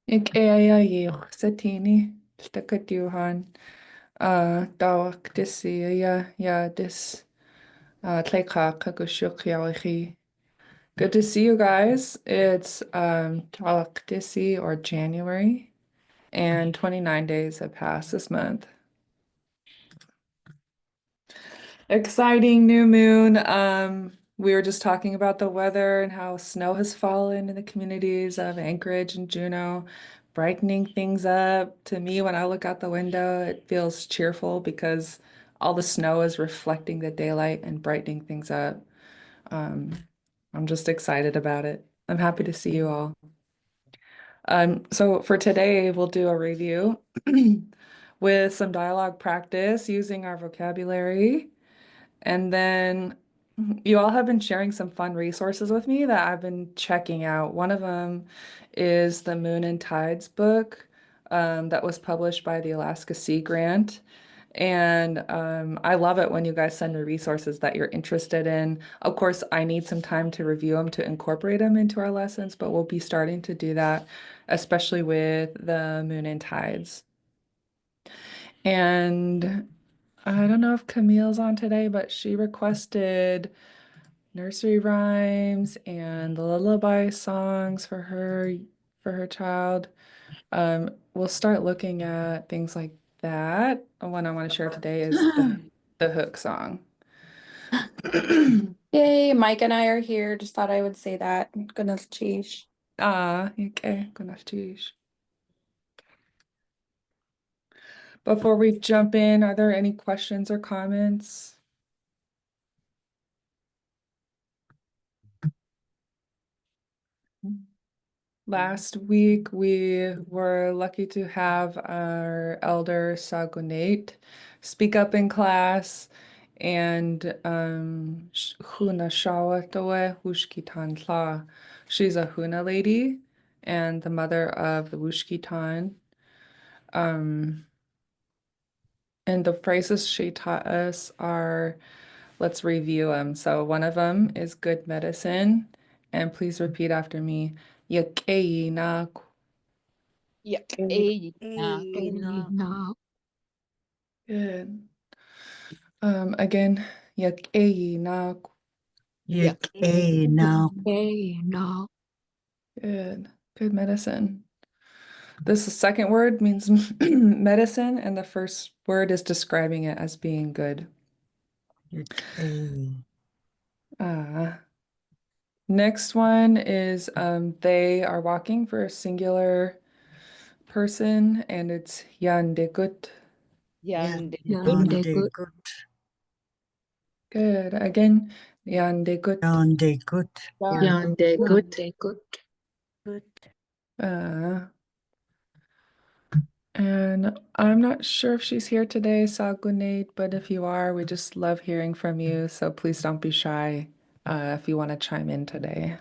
Ik ayayich satini stakatuhan T'aawáḳ Dísi ya dis Lichéesh kagushukyawichi. Good to see you guys. It's T'aawáḳ Dísi or January, and 29 days have passed this month. Exciting new moon. We were just talking about the weather and how snow has fallen in the communities of Anchorage and Juneau, brightening things up. To me, when I look out the window, it feels cheerful because all the snow is reflecting the daylight and brightening things up. I'm just excited about it. I'm happy to see you all. So for today, we'll do a review with some dialogue practice using our vocabulary. And then you all have been sharing some fun resources with me that I've been checking out. One of them is the Moon and Tides book that was published by the Alaska Sea Grant. And I love it when you guys send me resources that you're interested in. Of course, I need some time to review them to incorporate them into our lessons, but we'll be starting to do that, especially with the Moon and Tides. And I don't know if Camille's on today, but she requested nursery rhymes and lullaby songs for her child. We'll start looking at things like that. One I want to share today is the hook song. Yay, Mike and I are here. Just thought I would say that. Goodness, Lichéesh. Okay, good enough to use. Before we jump in, are there any questions or comments? Last week, we were lucky to have our elder Sagunate speak up in class, and Huna Shawa Towe Wushkitan Tla. She's a Huna lady and the mother of the Wushkitan. And the phrases she taught us are, let's review them. So one of them is good medicine, and please repeat after me. Yakei No. Good. Again, Yakei No. Good. Good medicine. This second word means medicine, and the first word is describing it as being good. Next one is they are walking for a singular person, and it's Yandekut. Good. Again, Yandekut. And I'm not sure if she's here today, Sagunate, but if you are, we just love hearing from you. So please don't be shy if you want to chime in today.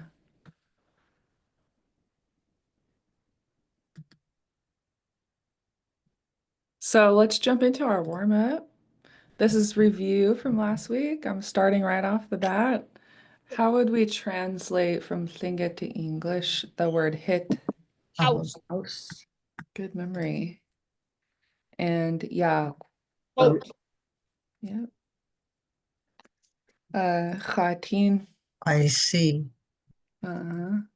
So let's jump into our warm-up. This is review from last week. I'm starting right off the bat. How would we translate from Tlingit to English the word hit? House. Good memory. And yeah. Boat. Yep. Khatin. I see. And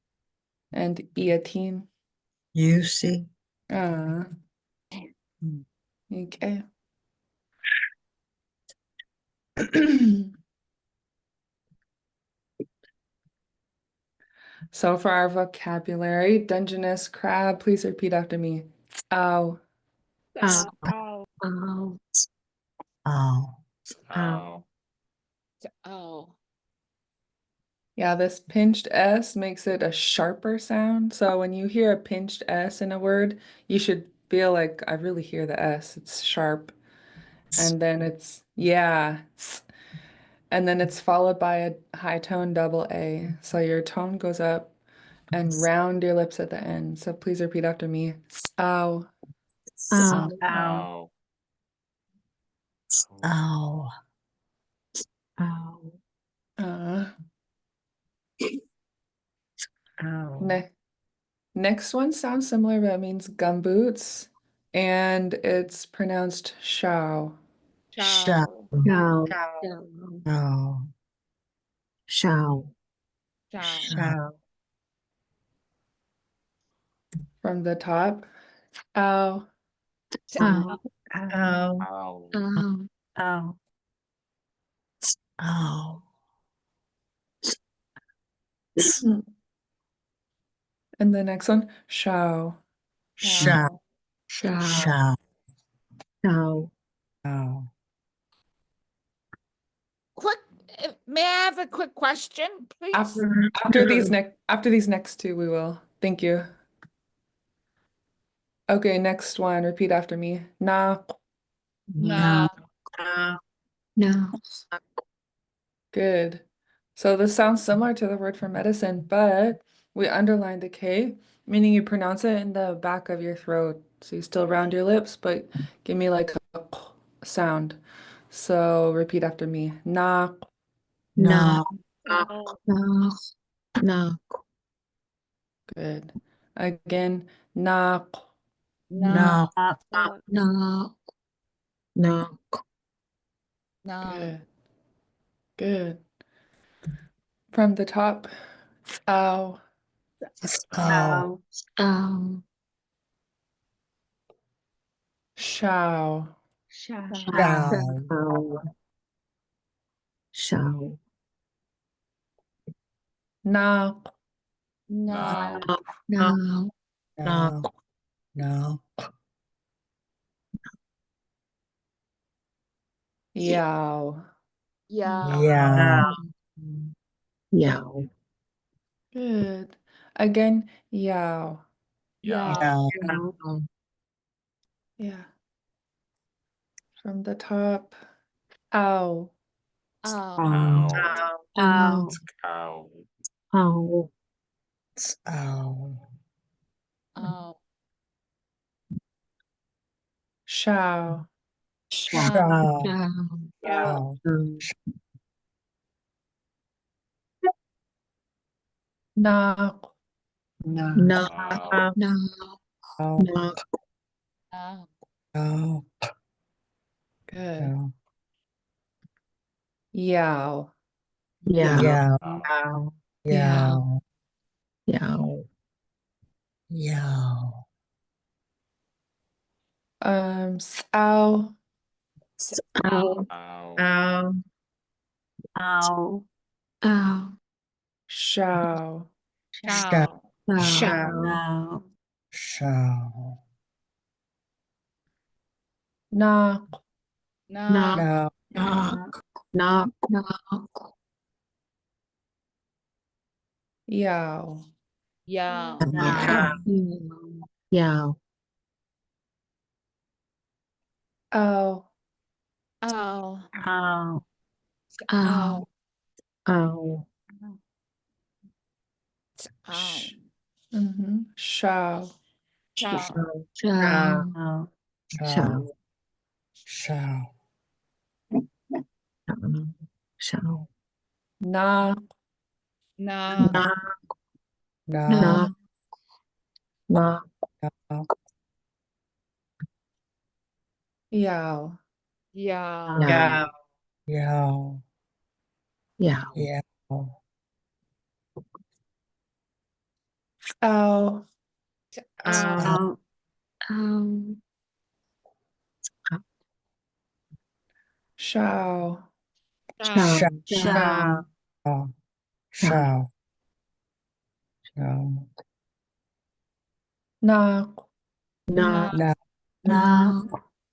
iyatéen. You see. Okay. So for our vocabulary, Dungeness crab, please repeat after me. Ow. Ow. Yeah, this pinched S makes it a sharper sound. So when you hear a pinched S in a word, you should feel like I really hear the S. It's sharp. And then it's, yeah. And then it's followed by a high tone double A. So your tone goes up and round your lips at the end. So please repeat after me. Ow. Ow. Next one sounds similar, but it means gumboots, and it's pronounced shao. Shao. Shao. Ow. Shao. Shao. From the top, ow. Ow. Ow. Ow. Ow. Ow. And the next one, shao. Shao. Shao. Shao. Shao. Ow. Quick, may I have a quick question, please? After these next two, we will. Thank you. Okay, next one. Repeat after me. Na. No. No. Good. So this sounds similar to the word for medicine, but we underline the K, meaning you pronounce it in the back of your throat. So you still round your lips, but give me like a sound. So repeat after me. Na. No. No. No. No. Good. Again, na. No. No. No. No. Good. Good. From the top, ow. Ow. Ow. Shao. Shao. Shao. Shao. Na. No. No. No. No. Yao. Yeah. Yeah. Yao. Good. Again, yao. Yeah. Yeah. Yeah. From the top, ow. Oh. Ow. Ow. Ow. Ow. Ow. Oh. Shao. Shao. Shao. Ow. Na. No. No. No. Ow. No. Oh. Ow. Good. Ow. Yao. Yao. Yeah. Yao. Yeah. Yao. Yeah. Ow. Ow. Ow. Ow. Ow. Shao. Shao. Shao. Shao. Na. No. No. No. No. Yao. Yeah. Yao. Ow. Oh. Ow. Ow. Ow. Oh. Shao. Shao. Shao. Shao. Shao. Shao. Na. No. No. No. No. No. No. Yao. Yeah. Yao. Yeah. Yao. Yeah. Ow. Oh. Ow. Shao. Shao. Shao. Shao. Shao. Shao. Shao. Na. No. No. No. No.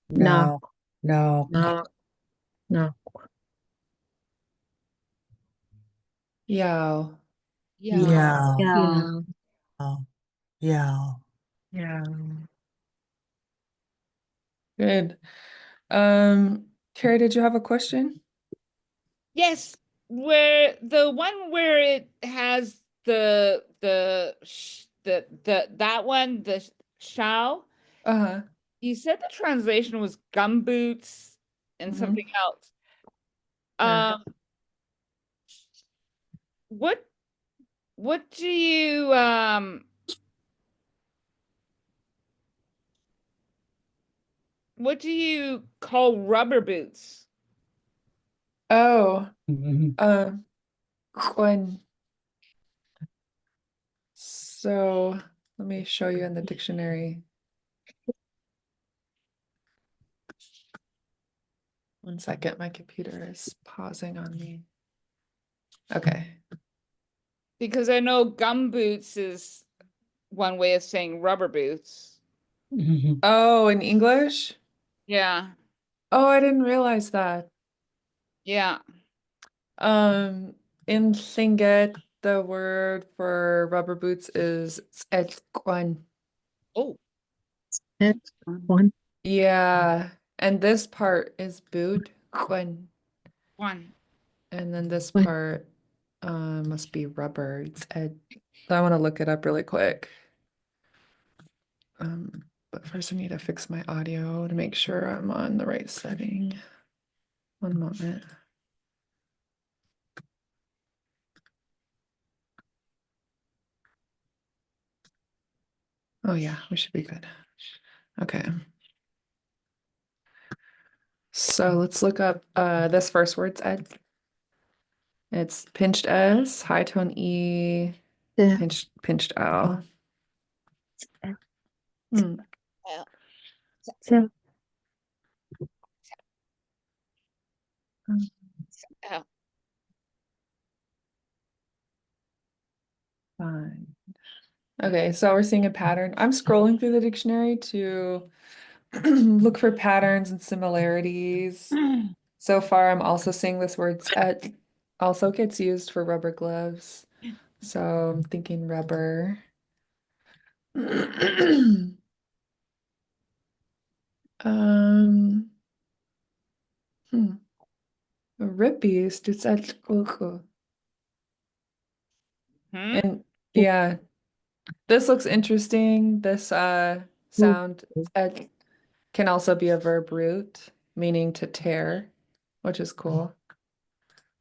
No. No. No. No. No. Yao. Yeah. Yeah. Yao. Yeah. Yao. Good. Carrie, did you have a question? Yes. Where the one where it has that one, the Shao, Uh-huh. you said the translation was gumboots and Mhm. something else. Yeah. What what do you call rubber boots? Oh, Mhm. when. So let me show you in the dictionary. One second, my computer is pausing on me. Okay. Because I know gum boots is one way of saying rubber boots. Mhm. Oh, in English? Yeah. Oh, I didn't realize that. Yeah. Um, in Tlingit, the word for rubber boots is tsetkwan. Oh. It's one. Yeah, and this part is boot kwan, One. and then this What? part must be rubber. It's ed. I want to look it up really quick. But first I need to fix my audio to make sure I'm on the right setting. One moment. Oh yeah, we should be good. Okay. So let's look up this first word's ed. It's pinched S, high tone E, Yeah. pinched L. Hmm. So Oh. Fine. Okay, so we're seeing a pattern. I'm scrolling through the dictionary to look for patterns and similarities. So far, I'm also seeing this word set also gets used for rubber gloves. So I'm thinking rubber. Um, Rippies, du sagst Kuchen. Hmm? And yeah, this looks interesting. This sound can also be a verb root, meaning to tear, which is cool.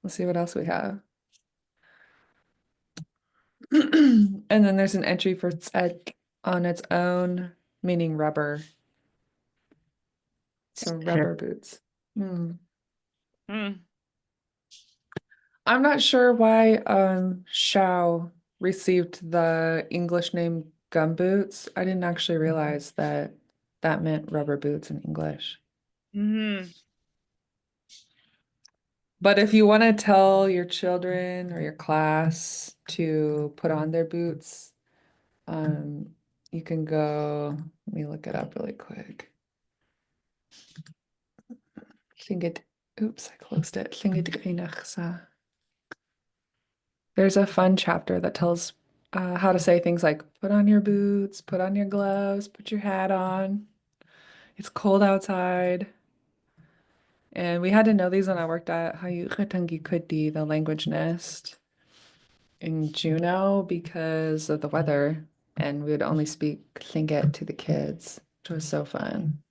Let's see what else we have. And then there's an entry for tzed on its own, meaning rubber. So rubber boots. Hmm. Hmm. I'm not sure why Shao received the English name gumboots. I didn't actually realize that that meant rubber boots in English. Mm-hmm. But if you want to tell your children or your class to put on their boots, you can go, let me look it up really quick. Oops, I closed it. There's a fun chapter that tells how to say things like put on your boots, put on your gloves, put your hat on. It's cold outside. And we had to know these when I worked at Hayuchatangi the language nest in Juneau because of the weather. And we would only speak Tlingit to the kids, which was so fun.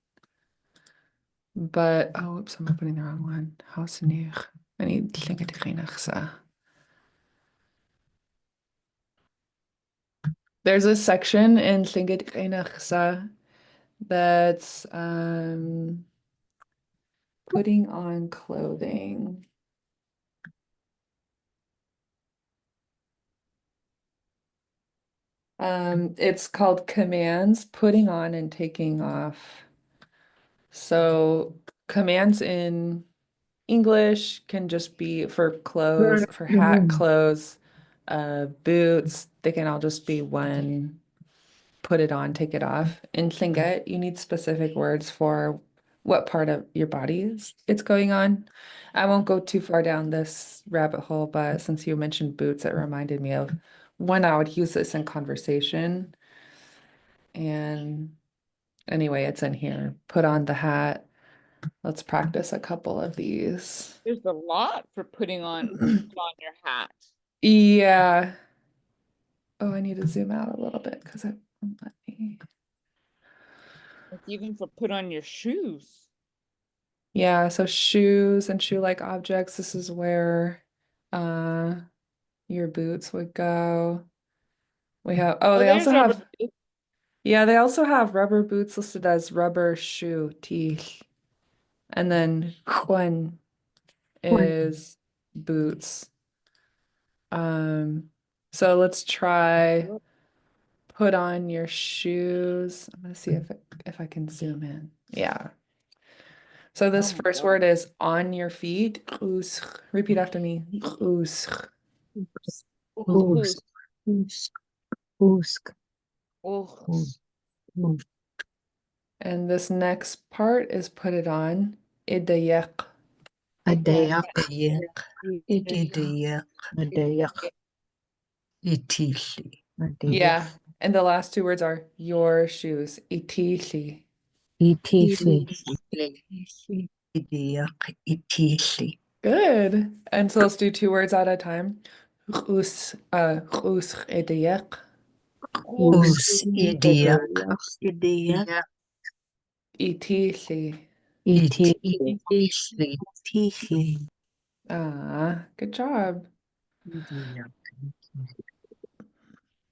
But, oh, oops, I'm opening the wrong one. Hausenich. I need Tlingit. There's a section in Tlingit that's putting on clothing. It's called commands, putting on and taking off. So commands in English can just be for clothes, for hat, clothes, boots. They can all just be one, put it on, take it off. In Tlingit, you need specific words for what part of your body it's going on. I won't go too far down this rabbit hole, but since you mentioned boots, it reminded me of when I would use this in conversation. And anyway, it's in here. Put on the hat. Let's practice a couple of these. There's a lot for put on your hat. Yeah. Oh, I need to zoom out a little bit because it won't let me. Like even for put on your shoes. Yeah, so shoes and shoe-like objects. This is where your boots would go. We have, oh, Oh, they there's also rubber have, boots. yeah, they also have rubber boots listed as rubber shoe, teeth. And then Juan is boots. So let's try put on your shoes. I'm gonna see if I can zoom in. Yeah. So this Oh my first God. word is on your feet. Repeat after me. Usk. Usk. Usk. Usk. Usk. Usk. And this next part is put it on. Idayak. Adeyak. Iyak. Idiyak. Adeyak. Itili. Yeah. And the last two words are your shoes. Itili. Itili. Idiyak. Itili. Good. And so let's do two words at a time. Khus idayak. Us idiyak. Idiyak. Itili. Itili. Itili. Ah, good job.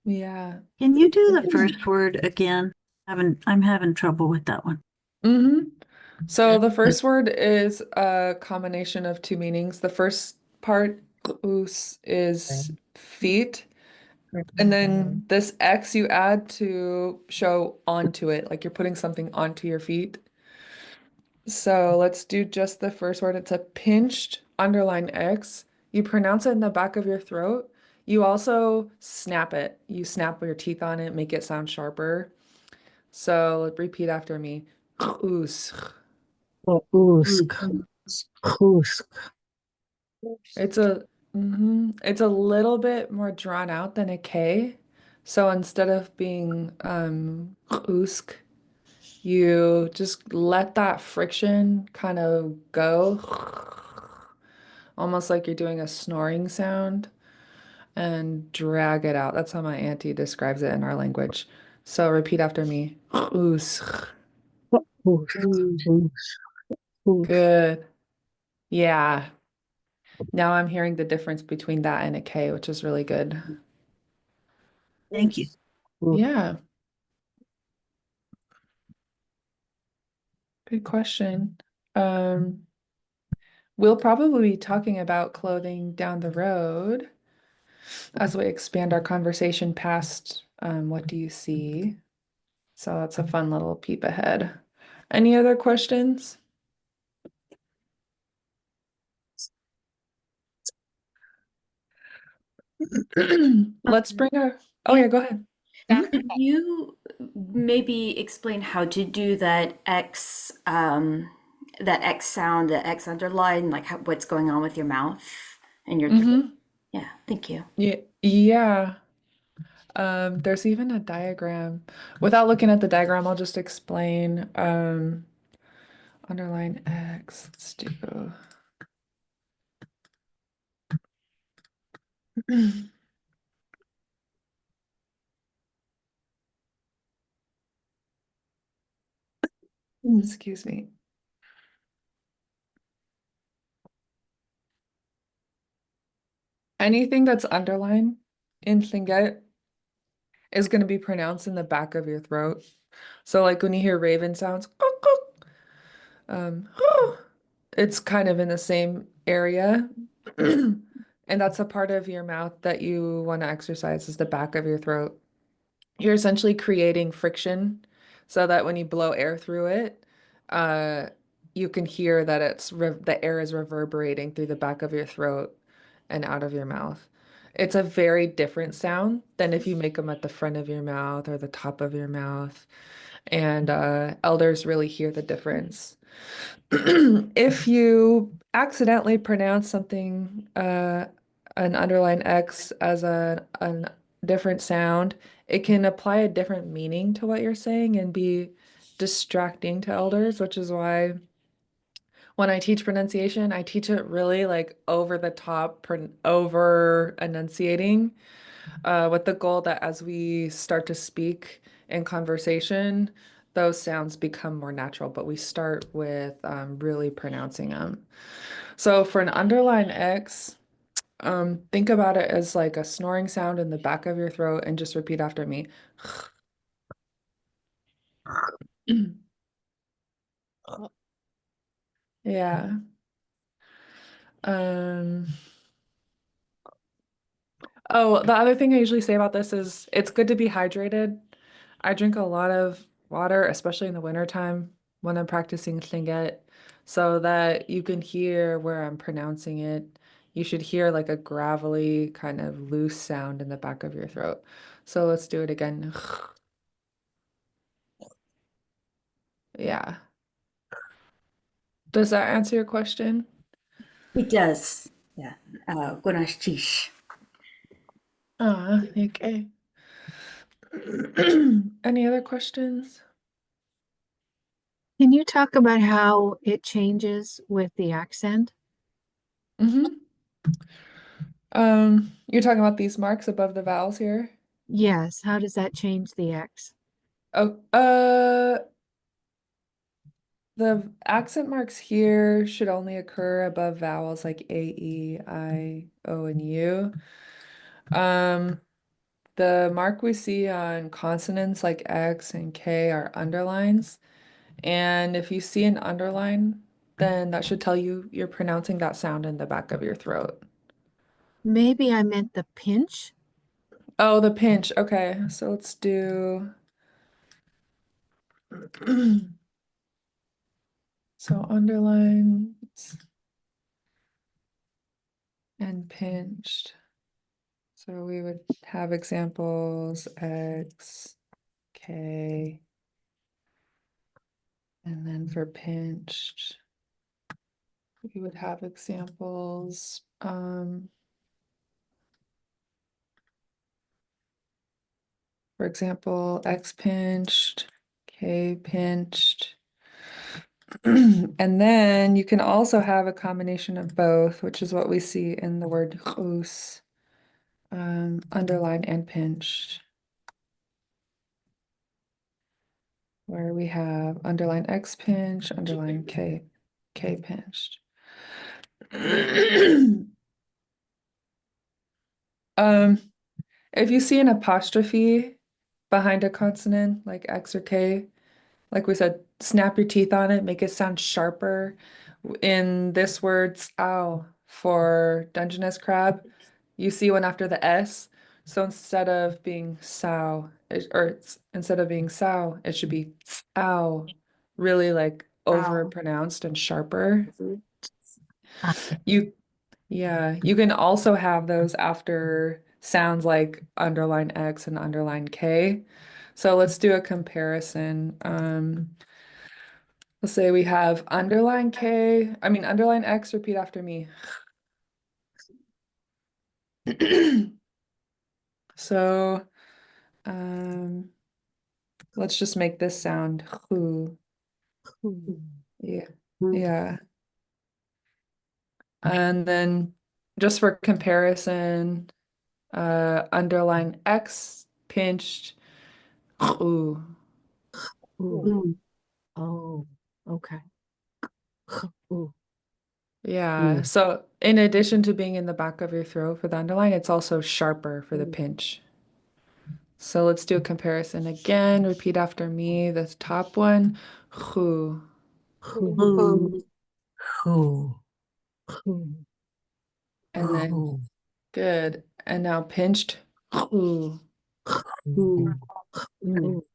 Yeah. Can you do the first word again? I'm having trouble with that one. So the first word is a combination of two meanings. The first part, us, is feet. And then this X you add to show onto it, like you're putting something onto your feet. So let's do just the first word. It's a pinched underline X. You pronounce it in the back of your throat. You also snap it. You snap your teeth on it, make it sound sharper. So repeat after me. Us. Usk. Usk. It's a little bit more drawn out than a K. So instead of being usk, you just let that friction kind of go, almost like you're doing a snoring sound, and drag it out. That's how my auntie describes it in our language. So repeat after me. Usk. Usk. Usk. Good. Yeah. Now I'm hearing the difference between that and a K, which is really good. Thank you. Yeah. Good question. Um, we'll probably be talking about clothing down the road as we expand our conversation past what do you see? So that's a fun little peep ahead. Any other questions? Let's bring our, oh yeah, go ahead. Could you maybe explain how to do that X sound, the X underline, like what's going on with your mouth and your yeah, thank you. Yeah, yeah. There's even a diagram. Without looking at the diagram, I'll just explain. Underline X. Let's do. Excuse me. Anything that's underlined in Tlingit is going to be pronounced in the back of your throat. So like when you hear raven sounds, um, it's kind of in the same area. And that's a part of your mouth that you want to exercise is the back of your throat. You're essentially creating friction so that when you blow air through it, uh, you can hear that the air is reverberating through the back of your throat and out of your mouth. It's a very different sound than if you make them at the front of your mouth or the top of your mouth. And elders really hear the difference. If you accidentally pronounce something, an underline X as a different sound, it can apply a different meaning to what you're saying and be distracting to elders, which is why when I teach pronunciation, I teach it really like over the top, over enunciating, with the goal that as we start to speak in conversation, those sounds become more natural, but we start with really pronouncing them. So for an underline X, Think about it as like a snoring sound in the back of your throat and just repeat after me. Yeah. Um, oh, the other thing I usually say about this is it's good to be hydrated. I drink a lot of water, especially in the wintertime when I'm practicing Tlingit, so that you can hear where I'm pronouncing it. You should hear like a gravelly, kind of loose sound in the back of your throat. So let's do it again. Yeah. Does that answer your question? It does. Yeah. Gunashtish. Okay. Any other questions? Can you talk about how it changes with the accent? Mm-hmm. You're talking about these marks above the vowels here? Yes, how does that change the X? Oh, the accent marks here should only occur above vowels like A, E, I, O, and U. The mark we see on consonants like X and K are underlines. And if you see an underline, then that should tell you you're pronouncing that sound in the back of your throat. Maybe I meant the pinch. Oh, the pinch. Okay, so let's do. So underlines and pinched. So we would have examples X, K, and then for pinched, we would have examples. For example, X pinched, K pinched. And then you can also have a combination of both, which is what we see in the word chus, underlined and pinched, where we have underline X pinched, underline K pinched. If you see an apostrophe behind a consonant like X or K, like we said, snap your teeth on it, make it sound sharper. In this word, "ow" for Dungeness crab, you see one after the S. So instead of being sow, instead of being sow, it should be ow, really like over pronounced and sharper. You, yeah, you can also have those after sounds like underline X and underline K. So let's do a comparison. Let's say we have underline X, repeat after me. So, let's just make this sound who. Yeah. Yeah. And then just for comparison, underline X pinched who. Ooh. Oh, okay. Ooh. Yeah. So in addition to being in the back of your throat for the underline, it's also sharper for the pinch. So let's do a comparison again. Repeat after me. The top one, who. Ooh. Who, Ooh. And then who, good. And now pinched, who. Ooh. who.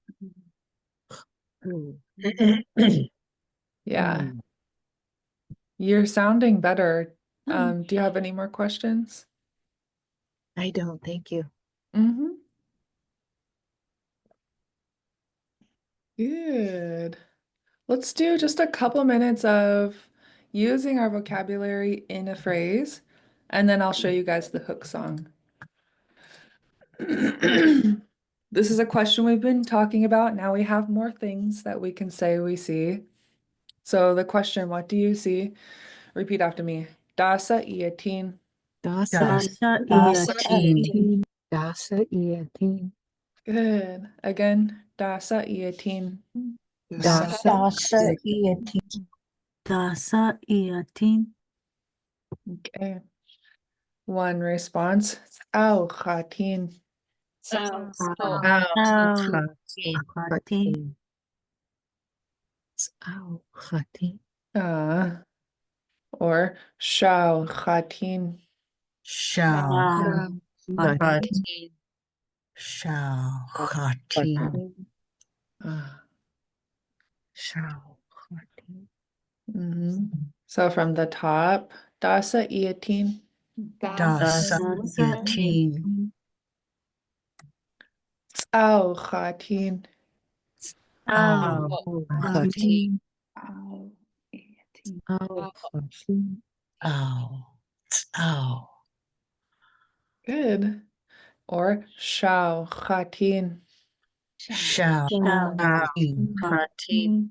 Ooh. Yeah. You're sounding better. Do you have any more questions? I don't, thank you. Mm-hmm. Good. Let's do just a couple minutes of using our vocabulary in a phrase, and then I'll show you guys the hook song. This is a question we've been talking about. Now we have more things that we can say we see. So the question, what do you see? Repeat after me. Dasa iyatéen. Dasa iyatéen. Dasa iyatéen. Good. Again, dasa iyatéen. Dasa iyatéen. Dasa iyatéen. Okay. One response. T'aawáḳ. T'aawáḳ. Or T'aawáḳ. Shao. T'aawáḳ. Shao. Ah. Shao. So from the top, iyatéen. Iyatéen. T'aawáḳ. T'aawáḳ. Good. Or T'aawáḳ. Shao. Daaḳw.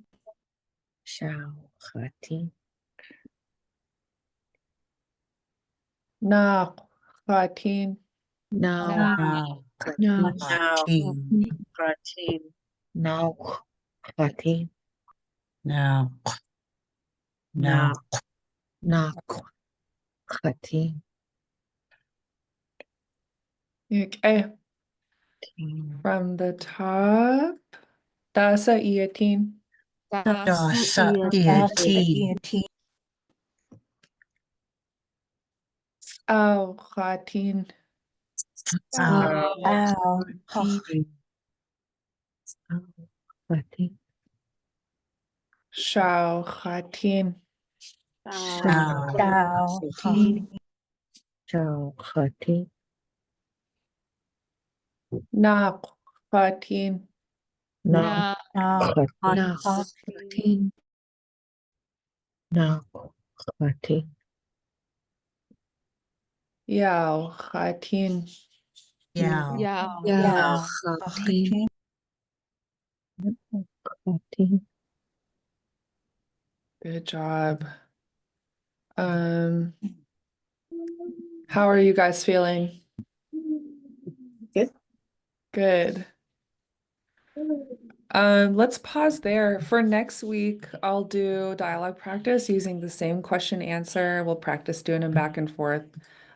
Okay. From the top, iyatéen. Iyatéen. T'aawáḳ. T'aawáḳ. Daaḳw. T'aawáḳ. Good job. How are you guys feeling? Good. Good. Let's pause there. For next week, I'll do dialogue practice using the same question answer. We'll practice doing them back and forth.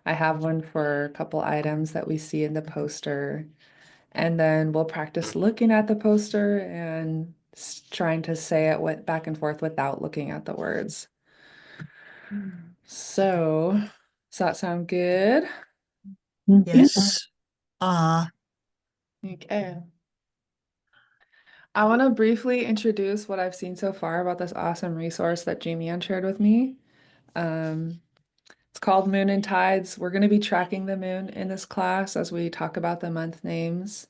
I have one for a couple items that we see in the poster. And then we'll practice looking at the poster and trying to say it back and forth without looking at the words. So, does that sound good? Yes. Okay. I want to briefly introduce what I've seen so far about this awesome resource that Jamie shared with me. It's called Moon and Tides. We're going to be tracking the moon in this class as we talk about the month names.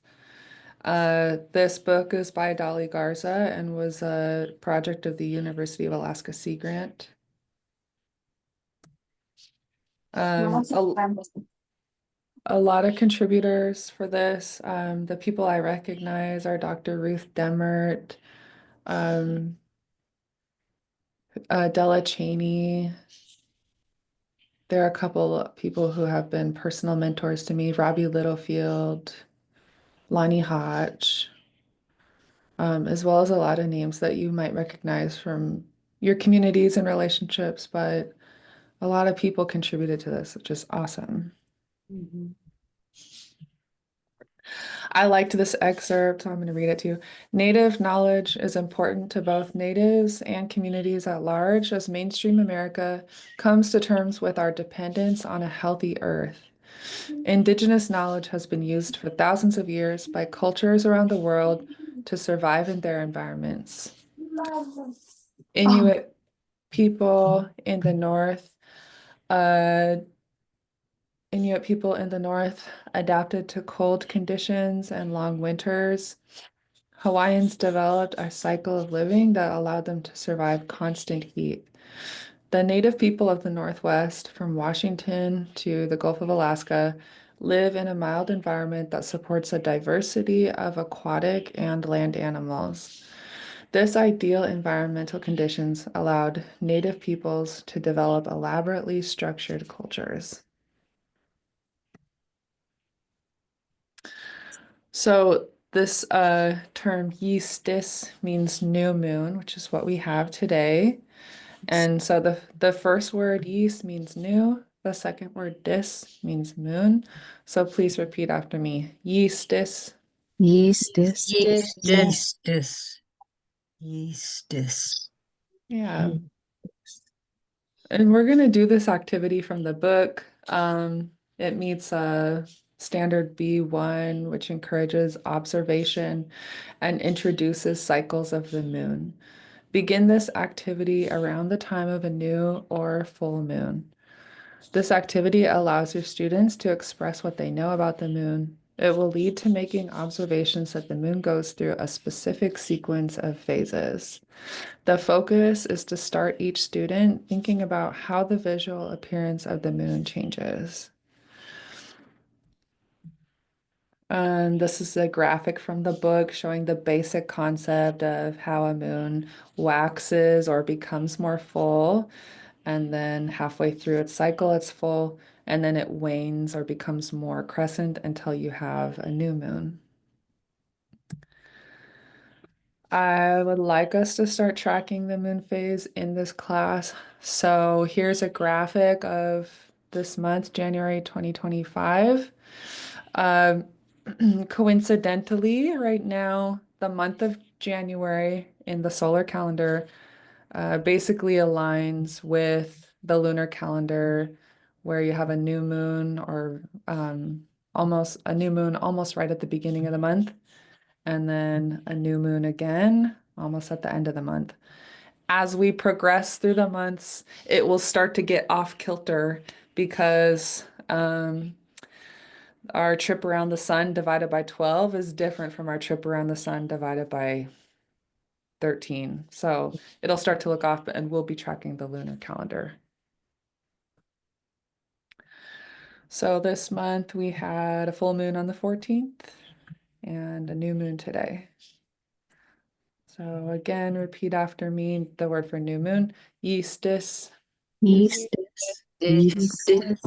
This book is by Dolly Garza and was a project of the University of Alaska Sea Grant. A lot of contributors for this. The people I recognize are Dr. Ruth Demert, Della Cheney. There are a couple of people who have been personal mentors to me, Robbie Littlefield, Lonnie Hodge, as well as a lot of names that you might recognize from your communities and relationships, but a lot of people contributed to this, which is awesome. I liked this excerpt, so I'm going to read it to you. Native knowledge is important to both natives and communities at large as mainstream America comes to terms with our dependence on a healthy earth. Indigenous knowledge has been used for thousands of years by cultures around the world to survive in their environments. Inuit people in the north adapted to cold conditions and long winters. Hawaiians developed a cycle of living that allowed them to survive constant heat. The native people of the Northwest, from Washington to the Gulf of Alaska, live in a mild environment that supports a diversity of aquatic and land animals. This ideal environmental conditions allowed native peoples to develop elaborately structured cultures. So this term yeastis means new moon, which is what we have today. And so the first word yeast means new, The second word dis means moon. So please repeat after me. Yeastis. Yeastis. Yeastis. Yeastis. Yeah. And we're going to do this activity from the book. It meets a standard B1, which encourages observation and introduces cycles of the moon. Begin this activity around the time of a new or full moon. This activity allows your students to express what they know about the moon. It will lead to making observations that the moon goes through a specific sequence of phases. The focus is to start each student thinking about how the visual appearance of the moon changes. And this is a graphic from the book showing the basic concept of how a moon waxes or becomes more full. And then halfway through its cycle, it's full. And then it wanes or becomes more crescent until you have a new moon. I would like us to start tracking the moon phase in this class. So here's a graphic of this month, January 2025. Coincidentally, right now, the month of January in the solar calendar basically aligns with the lunar calendar, where you have a new moon or almost a new moon almost right at the beginning of the month, and then a new moon again almost at the end of the month. As we progress through the months, it will start to get off kilter because our trip around the sun divided by 12 is different from our trip around the sun divided by 13. So it'll start to look off, and we'll be tracking the lunar calendar. So this month we had a full moon on the 14th and a new moon today. So again, repeat after me the word for new moon. Yeastis. Yeastis. Yeastis.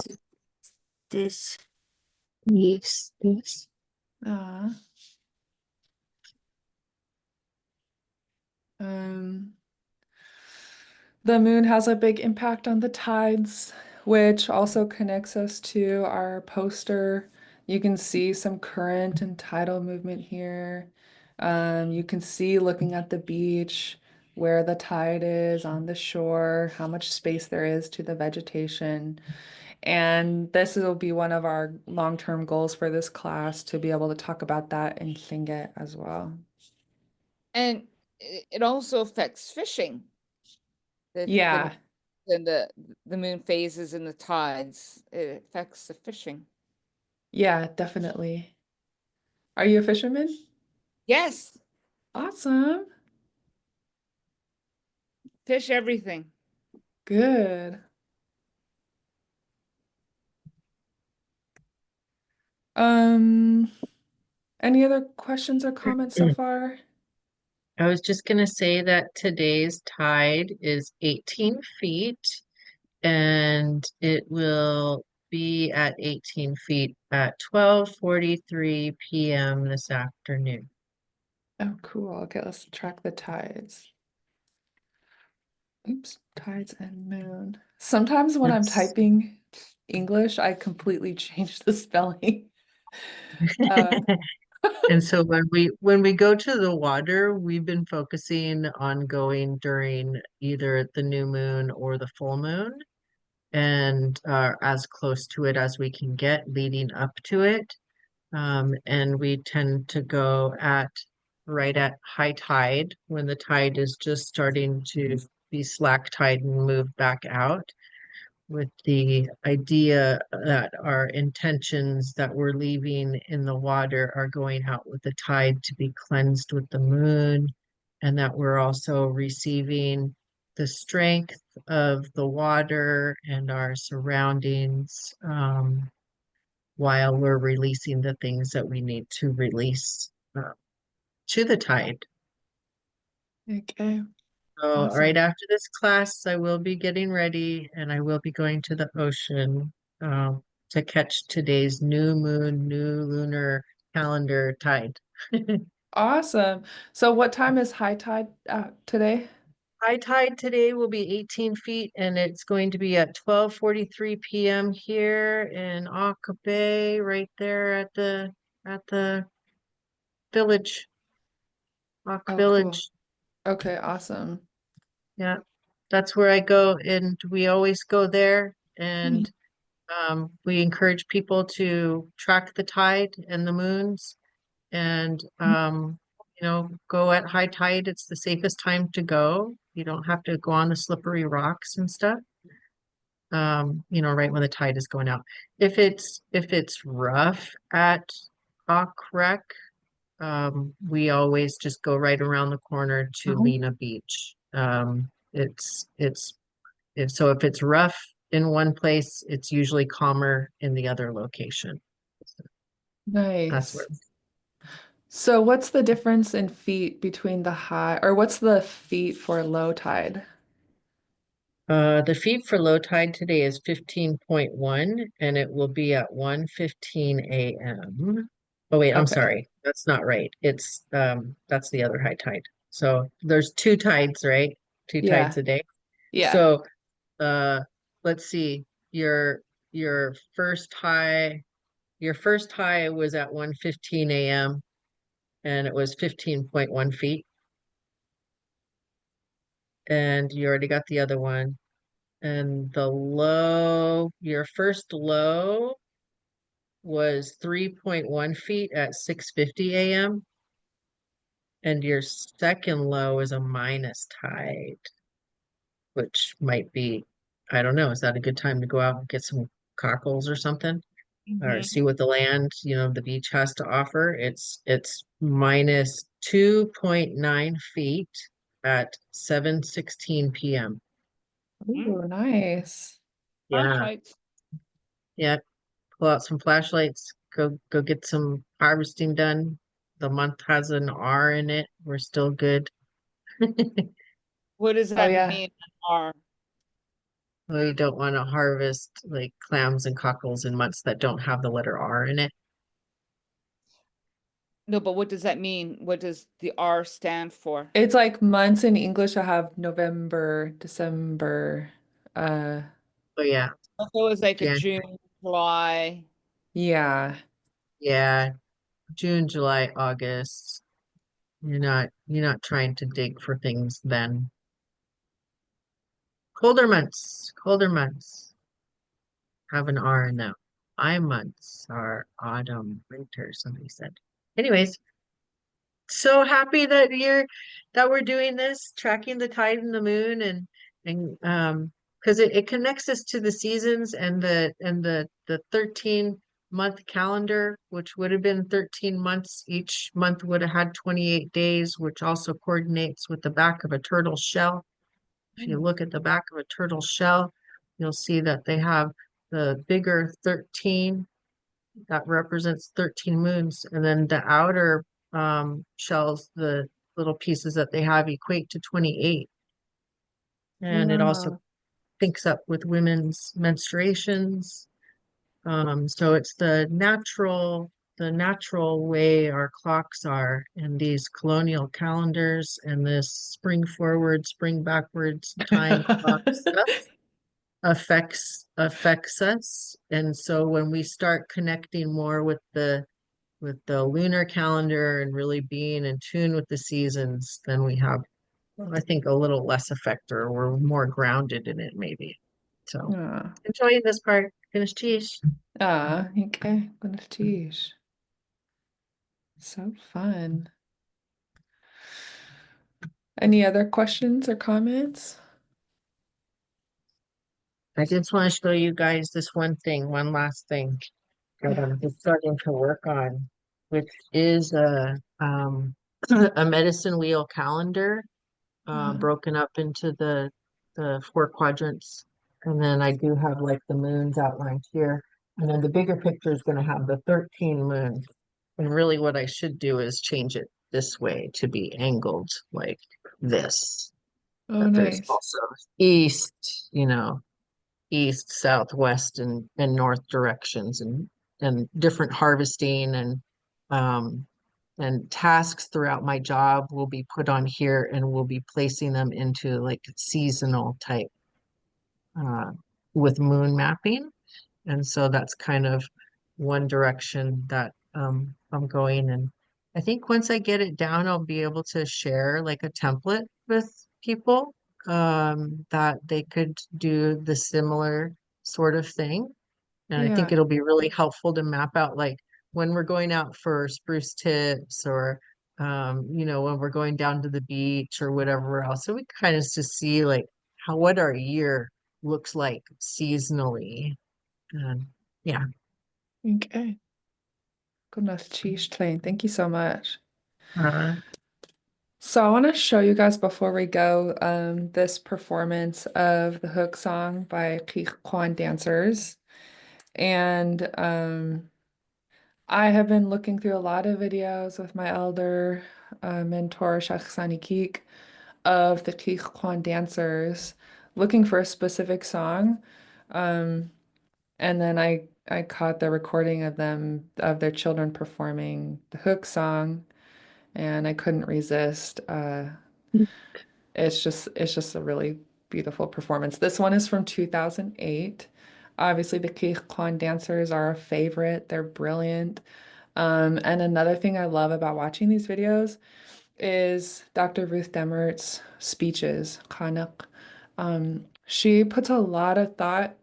This. Yeastis. Uh, the moon has a big impact on the tides, which also connects us to our poster. You can see some current and tidal movement here. You can see looking at the beach where the tide is on the shore, how much space there is to the vegetation. And this will be one of our long-term goals for this class, to be able to talk about that and sing it as well. And it also affects fishing. Yeah, The moon phases and the tides. It affects the fishing. yeah, definitely. Are you a fisherman? Yes, Awesome. fish everything. Good. Um, any other questions or comments so far? I was just going to say that today's tide is 18 feet and it will be at 18 feet at 12:43 p.m. this afternoon. Oh, cool. Okay, let's track the tides. Oops, tides and moon. Sometimes when I'm Yes. typing English, I completely change the spelling. Uh, And so when we go to the water, we've been focusing on going during either the new moon or the full moon, and as close to it as we can get leading up to it. And we tend to go at right at high tide when the tide is just starting to be slack tide and move back out, with the idea that our intentions that we're leaving in the water are going out with the tide to be cleansed with the moon, and that we're also receiving the strength of the water and our surroundings, while we're releasing the things that we need to release to the tide. okay, So awesome. right after this class, I will be getting ready and I will be going to the ocean to catch today's new moon, new lunar calendar tide. Awesome. So what time is high tide today? high tide today will be 18 feet and it's going to be at 12:43 p.m. here in Tóoch Bay, right there at the village, Tóoch Oh, cool. Village. Okay, awesome. Yeah, that's where I go, and we always go there. And we encourage people to track the tide and the moons, and go at high tide. It's the safest time to go. You don't have to go on the slippery rocks and stuff. Right when the tide is going out. If it's rough at Tóoch, we always just go right around the corner to Lena Beach. If it's rough in one place, it's usually calmer in the other location. That's where. Nice. So what's the difference in feet between the high, or what's the feet for low tide? The feet for low tide today is 15.1 and it will be at 1:15 a.m. Oh wait, I'm Okay. sorry. That's not right. That's the other high tide. So there's two tides, right? Two tides Yeah. a day. Yeah. So let's see. Your first high was at 1:15 a.m. and it was 15.1 feet. And you already got the other one. And your first low was 3.1 feet at 6:50 a.m. And your second low is a minus tide, which might be, I don't know, is that a good time to go out and get some cockles or something? Or see what the land, the beach has to offer? It's minus 2.9 feet at 7:16 p.m. Ooh, nice. Yeah, Right. yeah. Pull out some flashlights, go get some harvesting done. The month has an R in it. We're still good. What does Oh that yeah. mean? R. We don't want to harvest like clams and cockles in months that don't have the letter R in it. No, but what does that mean? What does the R stand for? It's like months in English. I have November, December. Oh yeah, So it was like a Jan, June, July. Yeah. yeah, June, July, August. You're not trying to dig for things then. Colder months have an R in them. My months are autumn, winter, somebody said. Anyways, so happy that we're doing this, tracking the tide and the moon, and because it connects us to the seasons and the 13-month calendar, which would have been 13 months. Each month would have had 28 days, which also coordinates with the back of a turtle shell. If you look at the back of a turtle shell, you'll see that they have the bigger 13 that represents 13 moons, and then the outer shells, the little pieces that they have equate to 28. And it also Wow. syncs up with women's menstruations. So it's the natural way our clocks are, and these colonial calendars and this spring forward, spring backwards time clock stuff affects us. And so when we start connecting more with the lunar calendar and really being in tune with the seasons, then we have, I think, a little less effect, or we're more grounded in it maybe. So Ah, enjoying this part. Finish cheese. okay. Gonna teach. So fun. Any other questions or comments? I just want to show you guys this one last thing that Yeah. I'm just starting to work on, which is a medicine wheel calendar, broken up into the 4 quadrants. And then I do have like the moons outlined here. And then the bigger picture is going to have the 13 moons. And really what I should do is change it this way to be angled like this. Oh, But there's nice. also east, south, west, and north directions, and different harvesting and and tasks throughout my job will be put on here, and we'll be placing them into like seasonal type uh, with moon mapping. And so that's kind of one direction that I'm going. And I think once I get it down, I'll be able to share like a template with people that they could do the similar sort of thing. And I think Yeah. it'll be really helpful to map out like when we're going out for spruce tips or when we're going down to the beach or whatever else. So we kind of just see like what our year looks like seasonally. Yeah. Okay. Goodness, cheese train. Thank you so much. Uh, So I want to show you guys before we go this performance of the hook song by Kwan dancers. And I have been looking through a lot of videos with my elder mentor, Shakhsani Keek, of the Kwan dancers, looking for a specific song. And then I caught the recording of them, of their children performing the hook song, and I couldn't resist. It's just a really beautiful performance. This one is from 2008. Obviously, the Kwan dancers are a favorite. They're brilliant. And another thing I love about watching these videos is Dr. Ruth Demert's speeches, Kanak. She puts a lot of thought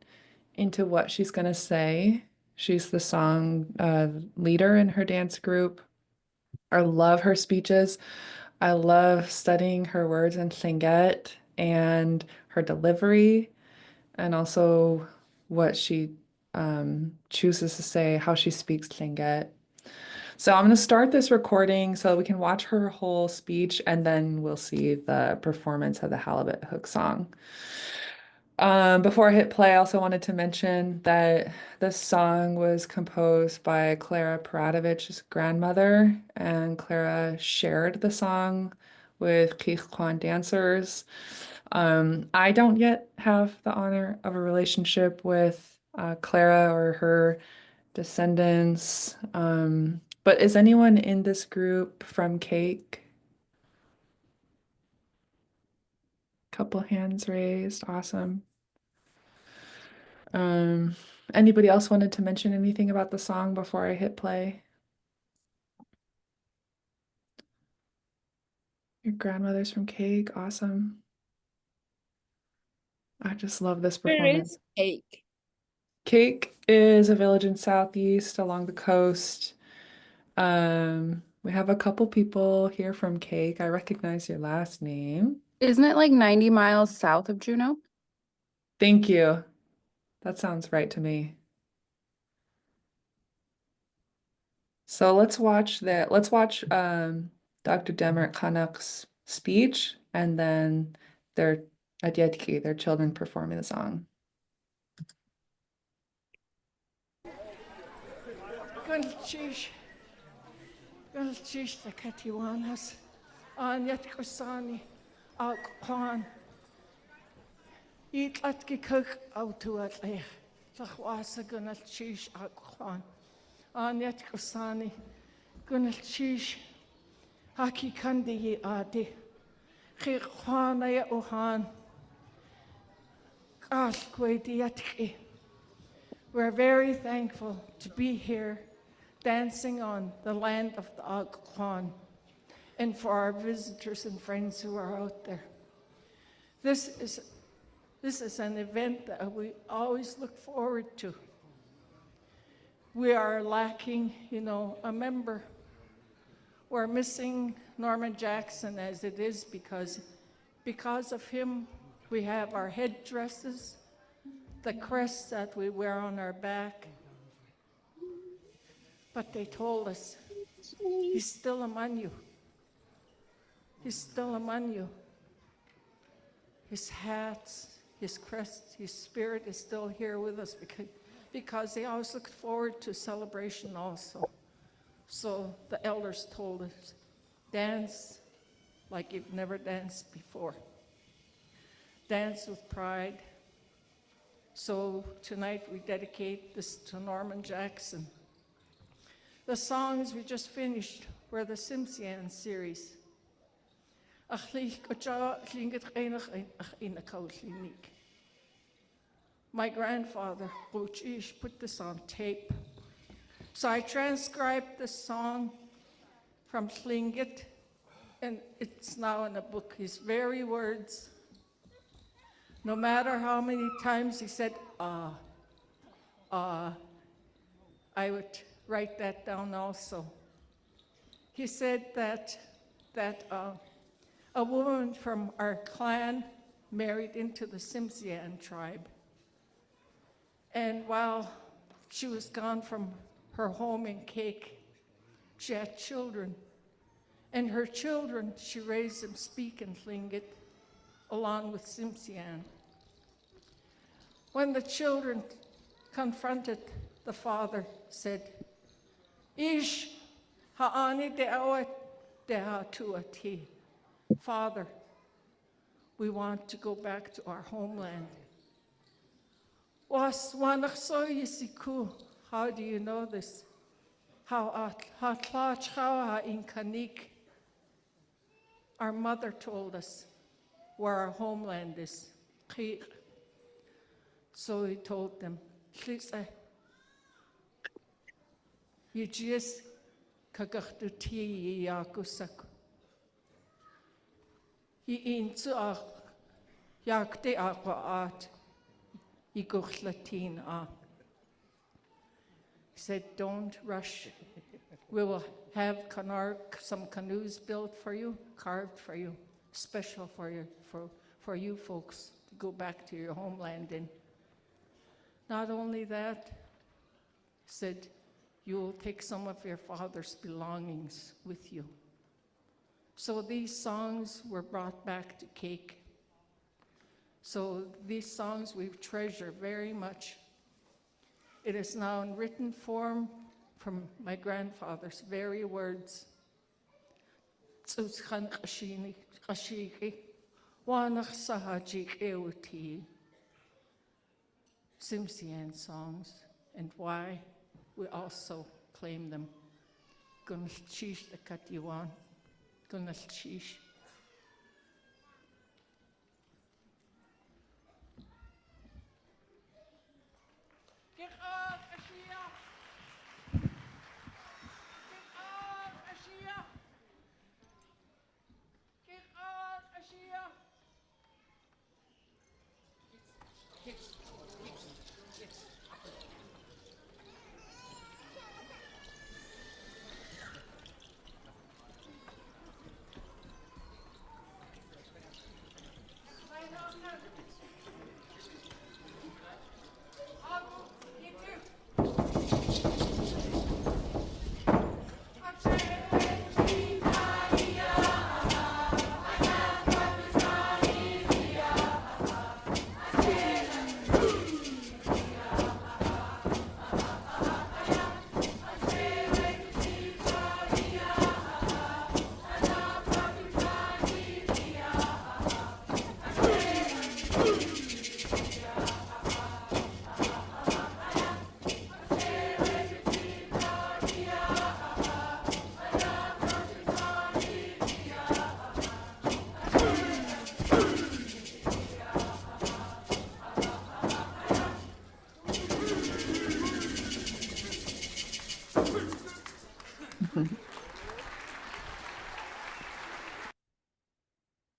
into what she's going to say. She's the song leader in her dance group. I love her speeches. I love studying her words in Tlingit and her delivery, and also what she chooses to say, how she speaks Tlingit. So I'm going to start this recording so we can watch her whole speech, and then we'll see the performance of the Halibut Hook song. Before I hit play, I also wanted to mention that this song was composed by Clara Paradovich's grandmother, and Clara shared the song with Kwan dancers. I don't yet have the honor of a relationship with Clara or her descendants. But is anyone in this group from Cake? Couple hands raised. Awesome. Um, Anybody else wanted to mention anything about the song before I hit play? Your grandmother's from Cake. Awesome. I just love this Where performance. is Cake? Cake is a village in Southeast along the coast. We have a couple people here from Cake. I recognize your last name. Isn't it like 90 miles south of Juneau? Thank you. That sounds right to me. So let's watch that. Let's watch Dr. Demert Khanak's speech and then their iyatéen, their children performing the song. Lichéesh, Lichéesh the KTOO, iyatéen, Daaḳw, iyatéen T'aawáḳ, T'aawáḳ Lichéesh Daaḳw, iyatéen Lichéesh Haki ka.ádi, Lichéesh Daaḳw. We're very thankful to be here dancing on the land of the Daaḳw and for our visitors and friends who are out there. This is an event that we always look forward to. We are lacking, a member. We're missing Norman Jackson as it is because of him, we have our headdresses, the crests that we wear on our back. But they told us, he's still among you. He's still among you. His hats, his crest, his spirit is still here with us because they always look forward to celebration also. So the elders told us, dance like you've never danced before. Dance with pride. So tonight we dedicate this to Norman Jackson. The songs we just finished were the Simpson series. Ach lich gocha linget enig ach in a klinik. My grandfather, Lichéesh, put this on tape. So I transcribed the song from Tlingit, and it's now in a book. His very words. No matter how many times he said, I would write that down also. He said that a woman from our clan married into the Simpson tribe. And while she was gone from her home in Cake, she had children. And her children, she raised them speaking Tlingit along with Simpson. When the children confronted the father, said, Ish ha'ani de'awat de'atuati. Father, we want to go back to our homeland. Was wanachso yisiku. How do you know this? How T'aawáḳ in Kanik. Our mother told us where our homeland is. So he told them, you just kagachtuti yakusak. He yakte aquaat. He said, don't rush. We will have some canoes built for you, carved for you, special for you folks to go back to your homeland in. Not only that, said, you will take some of your father's belongings with you. So these songs were brought back to Cake. So these songs we treasure very much. It is now in written form from my grandfather's very words. Simpson songs, and why we also claim them. Lichéesh the KTOO, Lichéesh.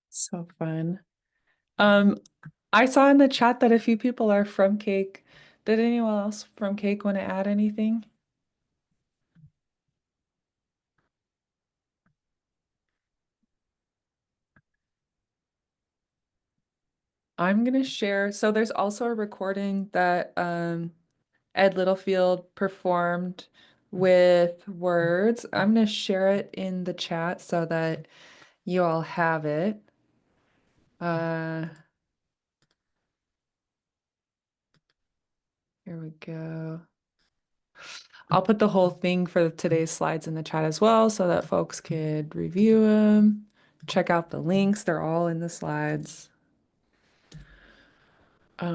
So fun. I saw in the chat that a few people are from Cake. Did anyone else from Cake want to add anything? I'm gonna share. So there's also a recording that Ed Littlefield performed with words. I'm gonna share it in the chat so that you all have it. Here we go. I'll put the whole thing for today's slides in the chat as well so that folks could review them. Check out the links, they're all in the slides. But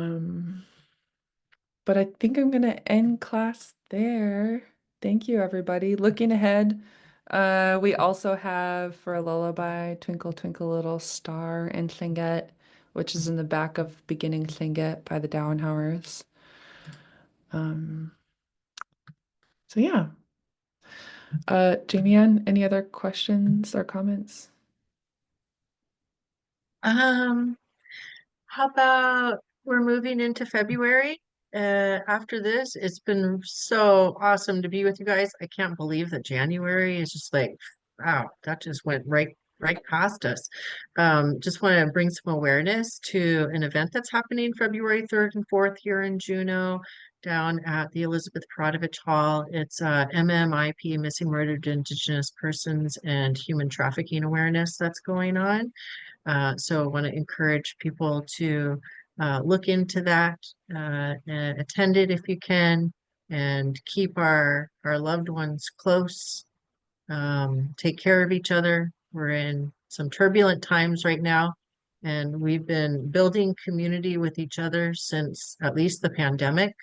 I think I'm gonna end class there. Thank you, everybody. Looking ahead, We also have for a lullaby, Twinkle Twinkle Little Star in Tlingit, which is in the back of Beginning Tlingit by the Daawanhauers. So yeah. Jamie Ann, any other questions or comments? How about we're moving into February? After this, it's been so awesome to be with you guys. I can't believe that January is just like, wow, that just went right past us. Just want to bring some awareness to an event that's happening February 3rd and 4th here in Juneau, down at the Elizabeth Prodovich Hall. It's MMIP, Missing Murdered Indigenous Persons and Human Trafficking Awareness that's going on. So I want to encourage people to look into that, and attend it if you can, and keep our loved ones close. Take care of each other. We're in some turbulent times right now, and we've been building community with each other since at least the pandemic.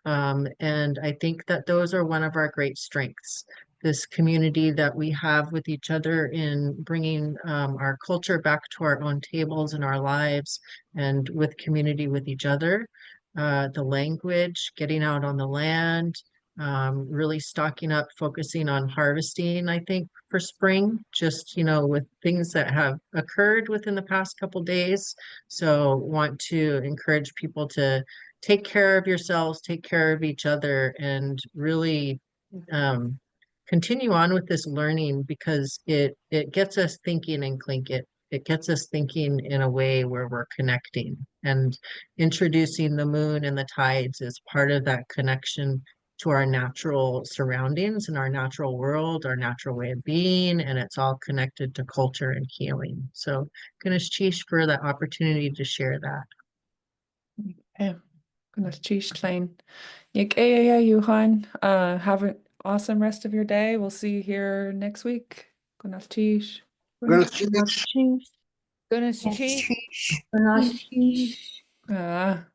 And I think that those are one of our great strengths, this community that we have with each other in bringing our culture back to our own tables and our lives, and with community with each other. The language, getting out on the land, really stocking up, focusing on harvesting, I think, for spring, just, with things that have occurred within the past couple days. So want to encourage people to take care of yourselves, take care of each other, and really continue on with this learning, because it gets us thinking and it gets us thinking in a way where we're connecting, and introducing the moon and the tides as part of that connection to our natural surroundings and our natural world, our natural way of being, and it's all connected to culture and healing. So Lichéesh for the opportunity to share that. Yeah. Goodness, cheese plain. Yeah, Johan. Have an awesome rest of your day. We'll see you here next week. Goodness, cheese. Goodness, cheese. Lichéesh. Ah.